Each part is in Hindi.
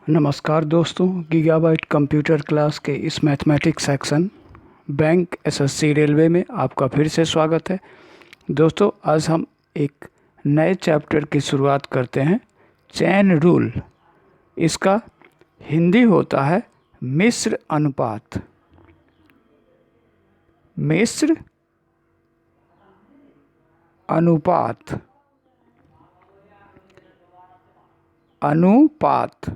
नमस्कार दोस्तों, गीगाबाइट कंप्यूटर क्लास के इस mathematics section bank SSC railway में आपका फिर से स्वागत है। दोस्तों, आज हम एक नए चैप्टर की शुरुआत करते हैं, चैन रूल। इसका हिंदी होता है मिश्र अनुपात। मिश्र अनुपात, अनुपात।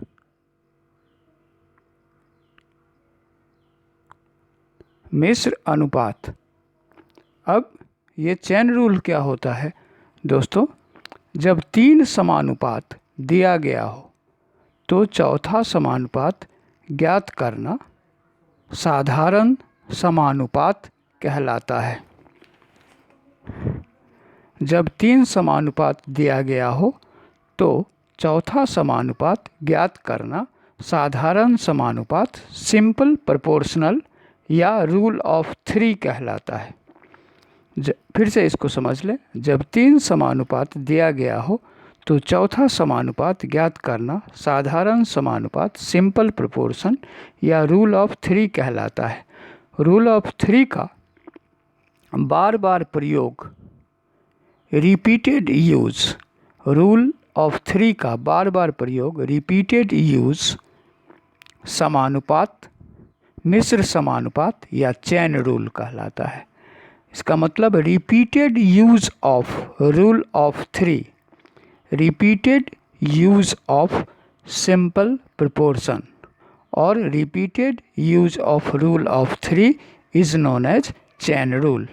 मिश्र अनुपात। अब ये चैन रूल क्या होता है दोस्तों? जब 3 समानुपात दिया गया हो तो चौथा समानुपात ज्ञात करना साधारण समानुपात कहलाता है। जब 3 समानुपात दिया गया हो तो चौथा समानुपात ज्ञात करना साधारण समानुपात, सिंपल प्रोपोर्शनल या रूल ऑफ 3 कहलाता है। फिर से इसको समझ लें। जब 3 समानुपात दिया गया हो तो चौथा समानुपात ज्ञात करना साधारण समानुपात, सिंपल प्रोपोर्शन या रूल ऑफ 3 कहलाता है। रूल ऑफ 3 का बार बार प्रयोग, रिपीटेड यूज, रूल ऑफ 3 का बार बार प्रयोग, रिपीटेड यूज समानुपात, मिश्र समानुपात या चैन रूल कहलाता है। इसका मतलब repeated use of rule of 3, repeated use of simple proportion और repeated use of rule of 3 is known as chain rule.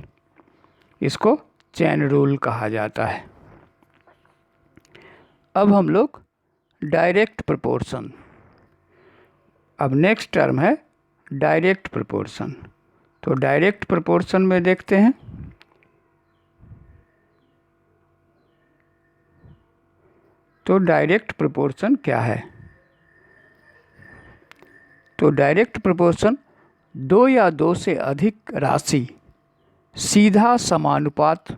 इसको चैन रूल कहा जाता है। अब हम लोग डायरेक्ट प्रोपोर्शन। अब नेक्स्ट टर्म है डायरेक्ट प्रोपोर्शन। तो डायरेक्ट प्रोपोर्शन में देखते हैं। तो डायरेक्ट प्रोपोर्शन क्या है? तो डायरेक्ट प्रोपोर्शन 2 या 2 से अधिक राशि सीधा समानुपात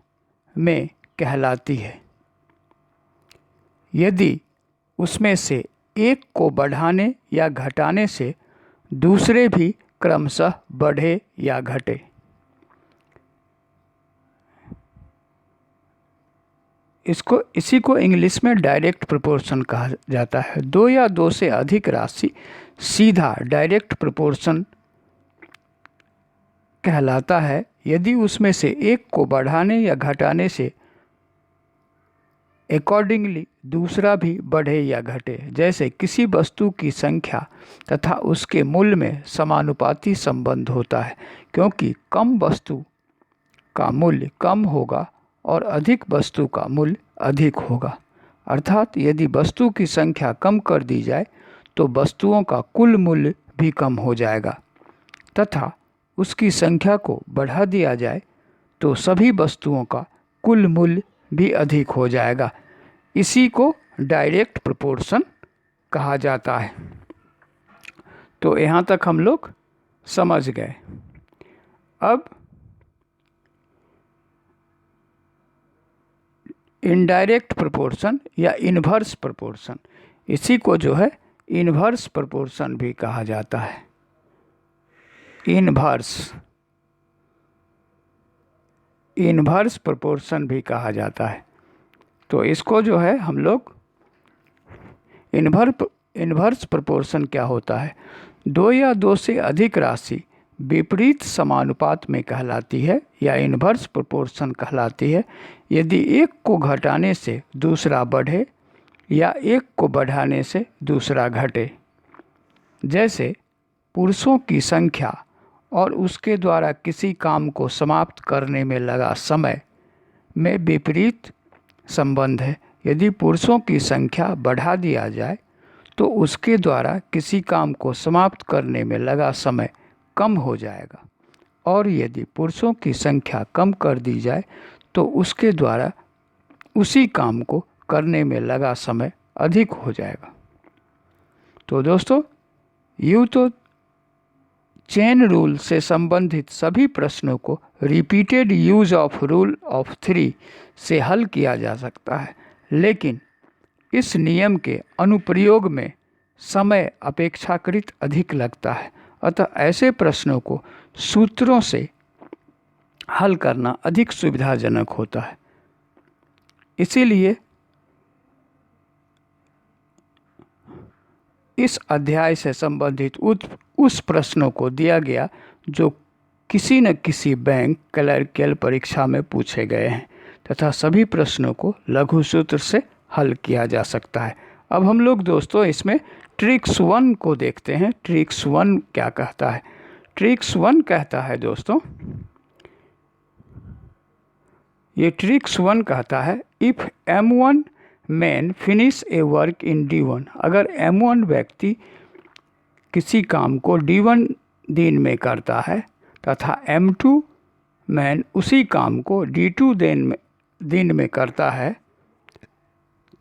में कहलाती है यदि उसमें से एक को बढ़ाने या घटाने से दूसरे भी क्रमशः बढ़े या घटे। इसी को इंग्लिश में डायरेक्ट प्रोपोर्शन कहा जाता है। 2 या 2 से अधिक राशि सीधा डायरेक्ट प्रोपोर्शन कहलाता है यदि उसमें से एक को बढ़ाने या घटाने से अकॉर्डिंगली दूसरा भी बढ़े या घटे। जैसे किसी वस्तु की संख्या तथा उसके मूल्य में समानुपाती संबंध होता है, क्योंकि कम वस्तु का मूल्य कम होगा और अधिक वस्तु का मूल्य अधिक होगा। अर्थात यदि वस्तु की संख्या कम कर दी जाए तो वस्तुओं का कुल मूल्य भी कम हो जाएगा, तथा उसकी संख्या को बढ़ा दिया जाए तो सभी वस्तुओं का कुल मूल्य भी अधिक हो जाएगा। इसी को डायरेक्ट प्रोपोर्शन कहा जाता है। तो यहाँ तक हम लोग समझ गए। अब इनडायरेक्ट प्रोपोर्शन या इन्वर्स प्रोपोर्शन, इसी को जो है इन्वर्स प्रोपोर्शन भी कहा जाता है। इन्वर्स प्रोपोर्शन भी कहा जाता है। तो इसको जो है हम लोग इन्वर्स प्रोपोर्शन क्या होता है? 2 या 2 से अधिक राशि विपरीत समानुपात में कहलाती है या इन्वर्स प्रोपोर्शन कहलाती है यदि एक को घटाने से दूसरा बढ़े या एक को बढ़ाने से दूसरा घटे। जैसे पुरुषों की संख्या और उसके द्वारा किसी काम को समाप्त करने में लगा समय में विपरीत संबंध है। यदि पुरुषों की संख्या बढ़ा दिया जाए तो उसके द्वारा किसी काम को समाप्त करने में लगा समय कम हो जाएगा, और यदि पुरुषों की संख्या कम कर दी जाए तो उसके द्वारा उसी काम को करने में लगा समय अधिक हो जाएगा। तो दोस्तों, यूँ तो चेन रूल से संबंधित सभी प्रश्नों को repeated use of rule of 3 से हल किया जा सकता है, लेकिन इस नियम के अनुप्रयोग में समय अपेक्षाकृत अधिक लगता है। अतः ऐसे प्रश्नों को सूत्रों से हल करना अधिक सुविधाजनक होता है। इसीलिए इस अध्याय से संबंधित उस प्रश्नों को दिया गया जो किसी न किसी बैंक क्लर्कियल परीक्षा में पूछे गए हैं तथा सभी प्रश्नों को लघु सूत्र से हल किया जा सकता है। अब हम लोग दोस्तों इसमें ट्रिक्स 1 को देखते हैं। ट्रिक्स 1 क्या कहता है? ट्रिक्स 1 कहता है दोस्तों, ये ट्रिक्स 1 कहता है if M1 man finish a work in D1, अगर M1 व्यक्ति किसी काम को D1 दिन में करता है तथा M2 मैन उसी काम को D2 दिन में करता है,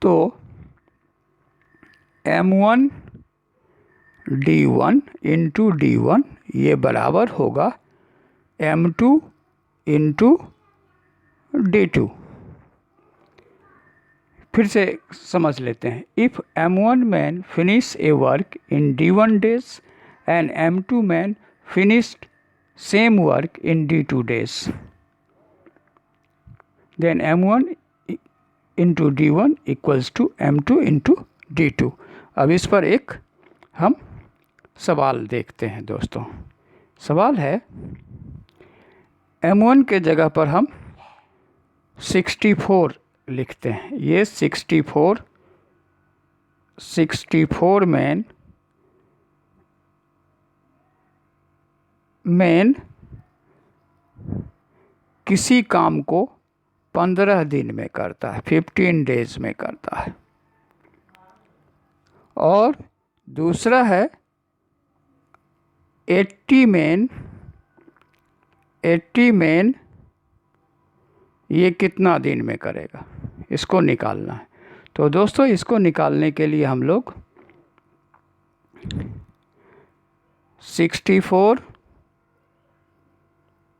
तो M1 D1 इंटू D1 ये बराबर होगा M2 इंटू D2। फिर से समझ लेते हैं। If M1 man finish a work in D1 days and M2 man finished same work in D2 days, then M1 into D1 equals to M2 into D2। अब इस पर एक हम सवाल देखते हैं दोस्तों। सवाल है M1 के जगह पर हम 64 लिखते हैं। ये 64 मैन किसी काम को 15 दिन में करता है, 15 डेज में करता है। और दूसरा है 80 मैन ये कितना दिन में करेगा, इसको निकालना है। तो दोस्तों इसको निकालने के लिए हम लोग 64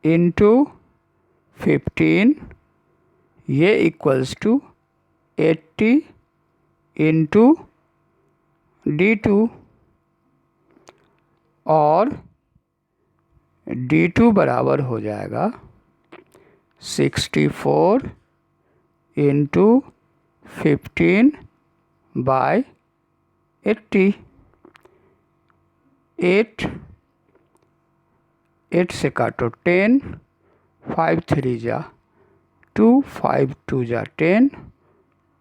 इंटू 15 ये इक्वल्स टू 80 इंटू D2, और D2 बराबर हो जाएगा 64 इंटू 15 बाय 80। 8 से काटो 10, 5 3 जा 2, 5 2 जा 10,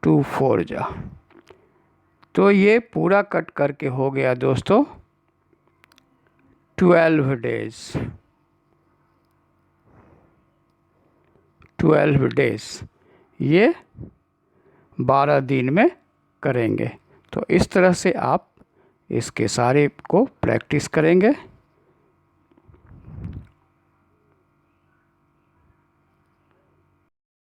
2 4 जा। तो ये पूरा कट करके हो गया दोस्तों 12 डेज। 12 डेज ये 12 दिन में करेंगे। तो इस तरह से आप इसके सारे को प्रैक्टिस करेंगे।